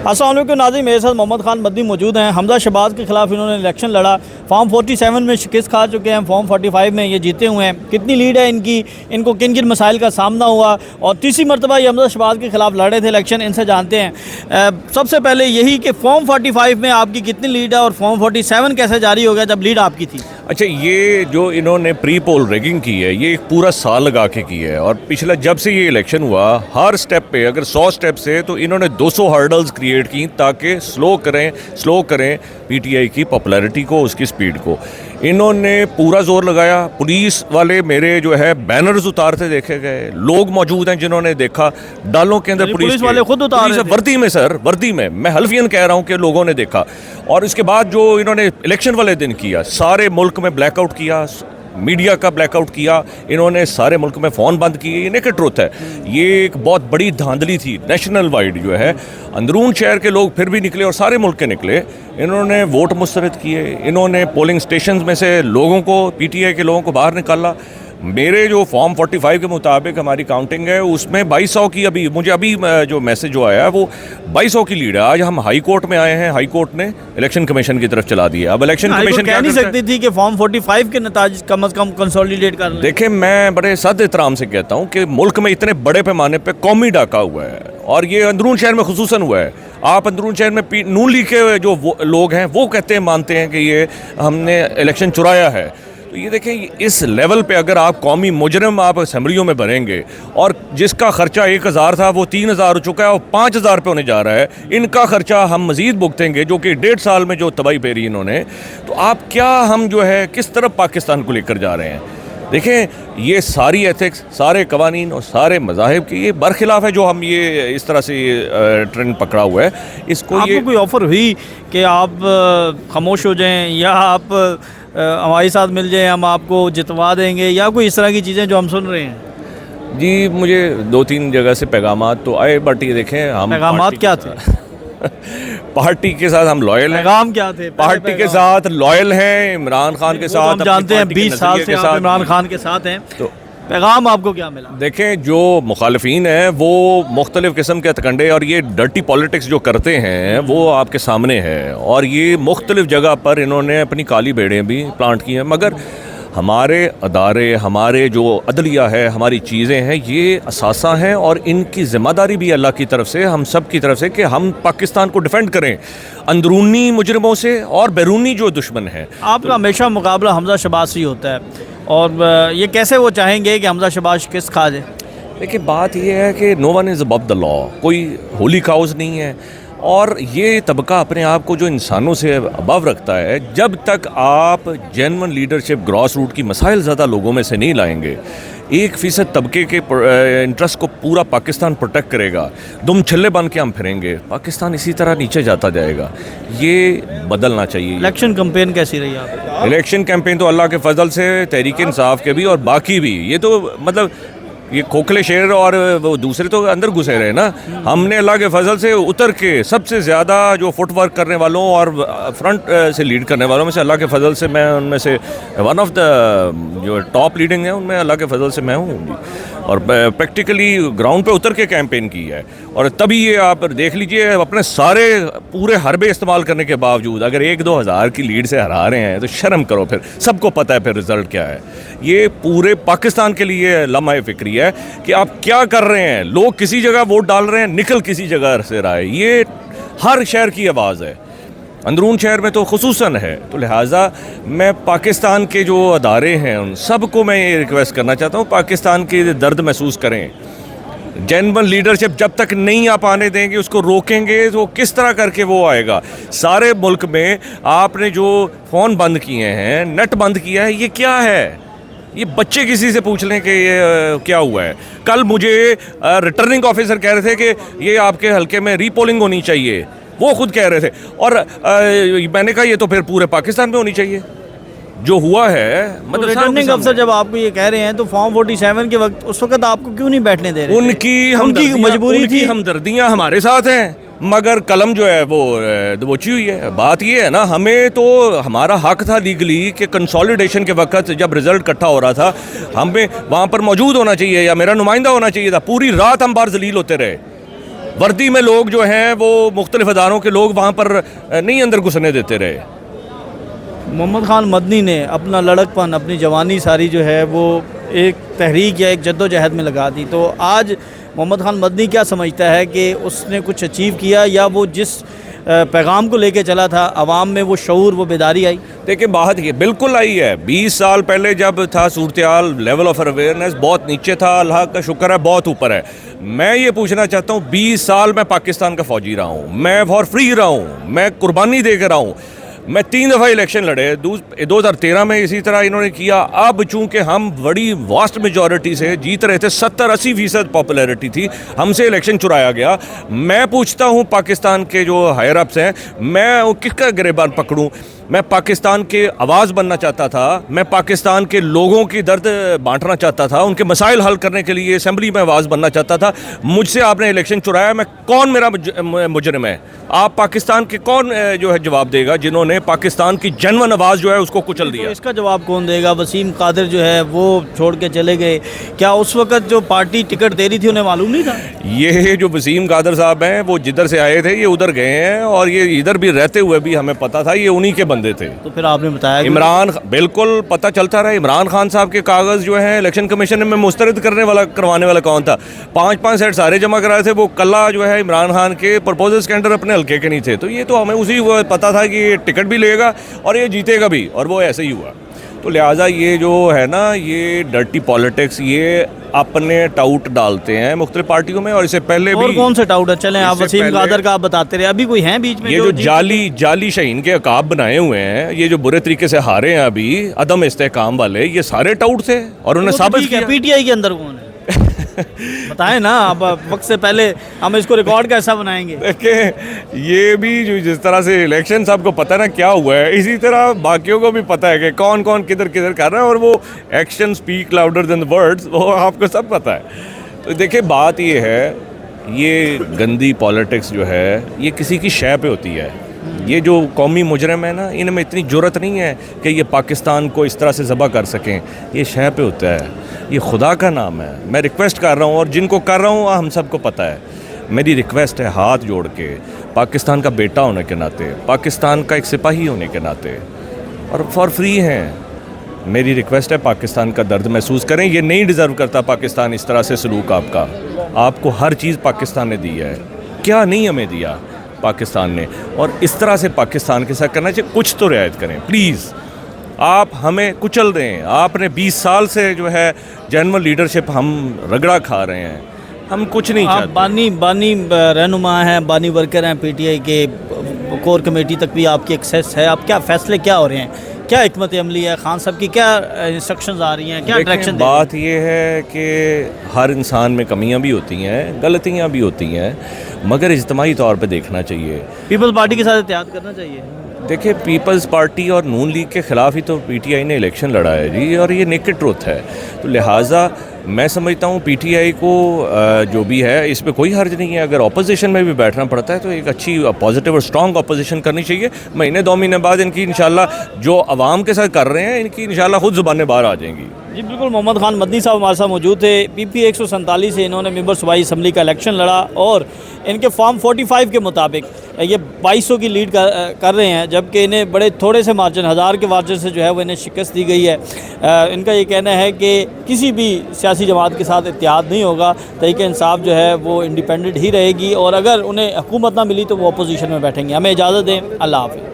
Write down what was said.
अस्सलाम वालेकुम नाज़रीन, मेरे साथ मोहम्मद खान मदनी मौजूद हैं। हमजा शहबाज के खिलाफ इन्होंने इलेक्शन लड़ा, फॉर्म 47 में शिकस्त खा चुके हैं, फॉर्म 45 में ये जीते हुए हैं। कितनी लीड है इनकी, इनको किन किन मसाइल का सामना हुआ और तीसरी मरतबा ये हमजा शहबाज के खिलाफ लड़े थे इलेक्शन, इनसे जानते हैं। सबसे पहले यही कि फॉर्म 45 में आपकी कितनी लीड है और फॉर्म 47 कैसे जारी हो गया जब लीड आपकी थी? अच्छा, ये जो इन्होंने प्री पोल रैगिंग की है ये एक पूरा साल लगा के की है, और पिछला जब से ये इलेक्शन हुआ हर स्टेप पे अगर 100 स्टेप्स है तो इन्होंने 200 हर्डल्स क्रिएट की ताकि स्लो करें पीटीआई की पॉपुलैरिटी को, उसकी स्पीड को। इन्होंने पूरा जोर लगाया। पुलिस वाले मेरे जो है बैनर्स उतारते देखे गए, लोग मौजूद हैं जिन्होंने देखा डालों के अंदर पुलिस वाले खुद उतार रहे थे। वर्दी में सर, वर्दी में मैं हल्फियन कह रहा हूँ कि लोगों ने देखा। और इसके बाद जो इन्होंने इलेक्शन वाले दिन किया, सारे मुल्क में ब्लैकआउट किया, मीडिया का ब्लैकआउट किया इन्होंने, सारे मुल्क में फ़ोन बंद किए। ये नेकेड ट्रुथ है, ये एक बहुत बड़ी धांधली थी नेशनल वाइड जो है। अंदरून शहर के लोग फिर भी निकले और सारे मुल्क के निकले। इन्होंने वोट मुस्तरद किए, इन्होंने पोलिंग स्टेशन में से लोगों को, पीटीआई के लोगों को बाहर निकाला। मेरे जो फॉर्म 45 के मुताबिक हमारी काउंटिंग है उसमें 2200 की, अभी मुझे जो मैसेज जो आया है वो 2200 की लीड है। आज हम हाई कोर्ट में आए हैं, हाई कोर्ट ने इलेक्शन कमीशन की तरफ चला दिया। अब इलेक्शन कमीशन कह नहीं सकती थी कि फॉर्म 45 के नताज कम से कम कंसोलिडेट कर लें। देखें, मैं बड़े सद एहतराम से कहता हूँ कि मुल्क में इतने बड़े पैमाने पर कौमी डाका हुआ है और ये अंदरून शहर में खुसूसन हुआ है। आप अंदरून शहर में नून लीग के जो लोग हैं वो कहते हैं, मानते हैं कि ये हमने इलेक्शन चुराया है। तो ये देखें, इस लेवल पे अगर आप कौमी मुजरिम आप असम्बलियों में बनेंगे और जिसका खर्चा 1000 था वो 3000 हो चुका है और 5000 पे होने जा रहा है, इनका खर्चा हम मज़ीद भुगतेंगे जो कि 1.5 साल में जो तबाही फेरी इन्होंने, तो आप क्या, हम जो है किस तरफ पाकिस्तान को लेकर जा रहे हैं? देखें, ये सारी एथिक्स, सारे कवानीन और सारे मज़ाहिब की ये बरखिलाफ़ है जो हम ये इस तरह से ट्रेंड पकड़ा हुआ है। इसको आपको कोई ऑफ़र हुई कि आप खामोश हो जाएं या आप हमारे साथ मिल जाए, हम आपको जितवा देंगे, या कोई इस तरह की चीज़ें जो हम सुन रहे हैं? जी, मुझे 2-3 जगह से पैगामात तो आए, बट ये देखें, हम पैगामात क्या थे? पार्टी के साथ हम लॉयल हैं। पैगाम क्या थे? पार्टी के साथ लॉयल हैं, इमरान खान के साथ हम जानते हैं 20 साल से आप इमरान खान के साथ हैं, तो पैगाम आपको क्या मिला? देखें, जो मुखालिफिन हैं वो मुख्तलिफ़ किस्म के तकंडे और ये डर्टी पॉलिटिक्स जो करते हैं वो आपके सामने है, और ये मुख्तलिफ़ जगह पर इन्होंने अपनी काली बेड़ें भी प्लांट की हैं। मगर हमारे अदारे, हमारे जो अदलिया है, हमारी चीज़ें हैं, ये असासा हैं और इनकी ज़िम्मेदारी भी अल्लाह की तरफ से, हम सब की तरफ से, कि हम पाकिस्तान को डिफेंड करें अंदरूनी मुजरिमों से और बैरूनी जो दुश्मन हैं। आपका हमेशा मुकाबला हमजा शहबाज से ही होता है, और ये कैसे वो चाहेंगे कि हमजा शहबाज शिकस्त खा जाए? देखिए, बात ये है कि no one is above the law, कोई होली काउज नहीं है, और ये तबका अपने आप को जो इंसानों से अबव रखता है, जब तक आप जेन्युइन लीडरशिप, ग्रॉस रूट की मसाइल ज़्यादा लोगों में से नहीं लाएंगे, 1% तबके के इंटरेस्ट को पूरा पाकिस्तान प्रोटेक्ट करेगा, दुम छल्ले बन के हम फिरेंगे, पाकिस्तान इसी तरह नीचे जाता जाएगा। ये बदलना चाहिए। इलेक्शन कैंपेन कैसी रही आपकी? इलेक्शन कैंपेन तो अल्लाह के फजल से तहरीक इंसाफ के भी और बाकी भी, ये तो मतलब ये खोखले शेर और वो दूसरे तो अंदर घुसे रहे ना। हमने अल्लाह के फजल से उतर के सबसे ज़्यादा जो फुटवर्क करने वालों और फ्रंट से लीड करने वालों में से, अल्लाह के फजल से मैं उनमें से वन ऑफ द जो टॉप लीडिंग है उनमें अल्लाह के फजल से मैं हूँ, और प्रैक्टिकली ग्राउंड पे उतर के कैंपेन की है। और तभी ये आप देख लीजिए, अपने सारे पूरे हरबे इस्तेमाल करने के बावजूद अगर 1-2 हज़ार की लीड से हरा रहे हैं तो शर्म करो। फिर सबको पता है फिर रिजल्ट क्या है। ये पूरे पाकिस्तान के लिए लम्हा फिक्री है कि आप क्या कर रहे हैं। लोग किसी जगह वोट डाल रहे हैं, निकल किसी जगह से रहा है। ये हर शहर की आवाज़ है, अंदरून शहर में तो खुसूसन है। तो लिहाजा मैं पाकिस्तान के जो अदारे हैं उन सबको मैं ये रिक्वेस्ट करना चाहता हूँ, पाकिस्तान के दर्द महसूस करें। जेन्युइन लीडरशिप जब तक नहीं आप आने देंगे, उसको रोकेंगे, तो किस तरह करके वो आएगा? सारे मुल्क में आपने जो फ़ोन बंद किए हैं, नेट बंद किया है, ये क्या है? ये बच्चे किसी से पूछ लें कि ये क्या हुआ है। कल मुझे रिटर्निंग ऑफिसर कह रहे थे कि ये आपके हल्के में रीपोलिंग होनी चाहिए, वो खुद कह रहे थे, और मैंने कहा ये तो फिर पूरे पाकिस्तान में होनी चाहिए। जो हुआ है, मतलब रिटर्निंग अफसर जब आपको ये कह रहे हैं तो फॉर्म 47 के वक्त उस वक्त आपको क्यों नहीं बैठने दे रहे? उनकी मजबूरी थी, हमदर्दियाँ हमारे साथ हैं, मगर कलम जो है वो दबोची हुई है। बात ये है ना, हमें तो हमारा हक था लीगली कि कंसोलिडेशन के वक्त जब रिजल्ट इकट्ठा हो रहा था हमें वहाँ पर मौजूद होना चाहिए या मेरा नुमाइंदा होना चाहिए था। पूरी रात हम बाहर जलील होते रहे, वर्दी में लोग जो हैं वो मुख्तलिफ अदारों के लोग वहाँ पर नहीं अंदर घुसने देते रहे। मोहम्मद खान मदनी ने अपना लड़कपन, अपनी जवानी सारी जो है वो एक तहरीक या एक जद्दोजहद में लगा दी। तो आज मोहम्मद खान मदनी क्या समझता है कि उसने कुछ अचीव किया, या वो जिस पैगाम को लेके चला था आवाम में वो शऊर, वो बेदारी आई? देखिए बात ये बिल्कुल आई है। 20 साल पहले जब था सूरत-ए-हाल, लेवल ऑफ अवेयरनेस बहुत नीचे था, अल्लाह का शुक्र है बहुत ऊपर है। मैं ये पूछना चाहता हूँ, 20 साल मैं पाकिस्तान का फ़ौजी रहा हूँ, मैं फॉर फ्री रहा हूँ, मैं कुर्बानी दे कर रहा हूँ। मैं 3 दफ़ा इलेक्शन लड़े, 2013 में इसी तरह इन्होंने किया। अब चूंकि हम बड़ी वास्ट मेजॉरिटी से जीत रहे थे, 70-80% पॉपुलैरिटी थी, हमसे इलेक्शन चुराया गया। मैं पूछता हूँ पाकिस्तान के जो हायर अप्स हैं, मैं वो किसका गिरबान पकड़ूँ? मैं पाकिस्तान के आवाज़ बनना चाहता था, मैं पाकिस्तान के लोगों की दर्द बांटना चाहता था, उनके मसाइल हल करने के लिए असेंबली में आवाज़ बनना चाहता था। मुझसे आपने इलेक्शन चुराया। मैं कौन मेरा मुजरिम है? आप पाकिस्तान के कौन जो है जवाब देगा जिन्होंने पाकिस्तान की जनवन आवाज़ जो है उसको कुचल दिया? तो इसका जवाब कौन देगा? वसीम कादिर जो है वो छोड़ के चले गए। क्या उस वक्त जो पार्टी टिकट दे रही थी उन्हें मालूम नहीं था? ये जो वसीम कादिर साहब हैं वो जिधर से आए थे ये उधर गए हैं, और ये इधर भी रहते हुए भी हमें पता था ये उन्हीं के बंदे थे। तो फिर आपने बताया इमरान, बिल्कुल पता चलता रहा। इमरान खान साहब के कागज़ जो हैं इलेक्शन कमीशन में मुस्तरद करवाने वाला कौन था? 5-5 सेट सारे जमा कराए थे, वो कल्ला जो है इमरान खान के प्रपोजल्स के अंडर अपने हल्के के नहीं थे। तो ये तो हमें उसी पता था कि ये टिकट भी लेगा और ये जीतेगा भी, और वो ऐसे ही हुआ। तो लिहाजा ये जो है ना, ये डर्टी पॉलिटिक्स, ये अपने टाउट डालते हैं मुख्तलिफ पार्टियों में। और इससे पहले और भी कौन से टाउट है? चलें, आप वसीम कादर का आप बताते रहे, अभी कोई हैं बीच में? ये जो जाली शाहीन के अकाब बनाए हुए हैं, ये जो बुरे तरीके से हारे हैं अभी, अदम इस्तेहकाम वाले, ये सारे टाउट थे और उन्हें साबित किया। पीटीआई के अंदर कौन है? बताएं ना, अब वक्त से पहले हम इसको रिकॉर्ड कैसा बनाएंगे? देखिए ये भी जो जिस तरह से इलेक्शन सबको पता है ना क्या हुआ है, इसी तरह बाकियों को भी पता है कि कौन कौन किधर किधर कर रहा है, और वो action speak louder than the words, वो आपको सब पता है। तो देखिए बात ये है, ये गंदी पॉलिटिक्स जो है ये किसी की शय पे होती है। ये जो कौमी मुजरिम है ना, इनमें इतनी जुर्रत नहीं है कि ये पाकिस्तान को इस तरह से ज़बह कर सकें। ये शय पे होता है, ये खुदा का नाम है। मैं रिक्वेस्ट कर रहा हूँ, और जिनको कर रहा हूँ हम सबको पता है, मेरी रिक्वेस्ट है हाथ जोड़ के, पाकिस्तान का बेटा होने के नाते, पाकिस्तान का एक सिपाही होने के नाते, और फॉर फ्री हैं, मेरी रिक्वेस्ट है पाकिस्तान का दर्द महसूस करें। ये नहीं डिज़र्व करता पाकिस्तान इस तरह से सलूक आपका। आपको हर चीज़ पाकिस्तान ने दी है, क्या नहीं हमें दिया पाकिस्तान ने, और इस तरह से पाकिस्तान के साथ करना चाहिए। कुछ तो रियायत करें प्लीज़। आप हमें कुचल दें। आपने 20 साल से जो है जनरल लीडरशिप हम रगड़ा खा रहे हैं, हम कुछ नहीं आप चाहते। बानी रहनुमा हैं, बानी वर्कर हैं पीटीआई के, कोर कमेटी तक भी आपकी एक्सेस है। आप क्या फैसले क्या हो रहे हैं, क्या हिकमत अमली है, खान साहब की क्या इंस्ट्रक्शंस आ रही हैं, क्या डायरेक्शन? बात ये है कि हर इंसान में कमियां भी होती हैं, गलतियां भी होती हैं, मगर इज्तिमाई तौर पे देखना चाहिए। पीपल्स पार्टी के साथ इत्तेहाद करना चाहिए। देखिए पीपल्स पार्टी और नून लीग के ख़िलाफ़ ही तो पीटीआई ने इलेक्शन लड़ा है जी, और ये नेकेड ट्रुथ है। तो लिहाजा मैं समझता हूँ पीटीआई को जो भी है इस पर कोई हर्ज नहीं है। अगर अपोजिशन में भी बैठना पड़ता है तो एक अच्छी पॉजिटिव और स्ट्रॉन्ग अपोजिशन करनी चाहिए। महीने 2 महीने बाद इनकी इंशाल्लाह जो आवाम के साथ कर रहे हैं, इनकी इंशाल्लाह खुद ज़ुबानें बाहर आ जाएंगी। जी बिल्कुल, मोहम्मद खान मदनी साहब हमारे साथ मौजूद थे। पीपी 147 से इन्होंने मेंबर सूबाई असम्बली का इलेक्शन लड़ा, और इनके फॉर्म 45 के मुताबिक ये 2200 की लीड कर रहे हैं, जबकि इन्हें बड़े थोड़े से मार्जिन, 1000 के मार्जिन से जो है वो इन्हें शिकस्त दी गई है। इनका ये कहना है कि किसी भी सियासी जमात के साथ इत्तेहाद नहीं होगा, तहरीक-ए-इंसाफ जो है वो इंडिपेंडेंट ही रहेगी, और अगर उन्हें हुकूमत ना मिली तो वो अपोजिशन में बैठेंगे। हमें इजाज़त दें, अल्लाह हाफ़िज़।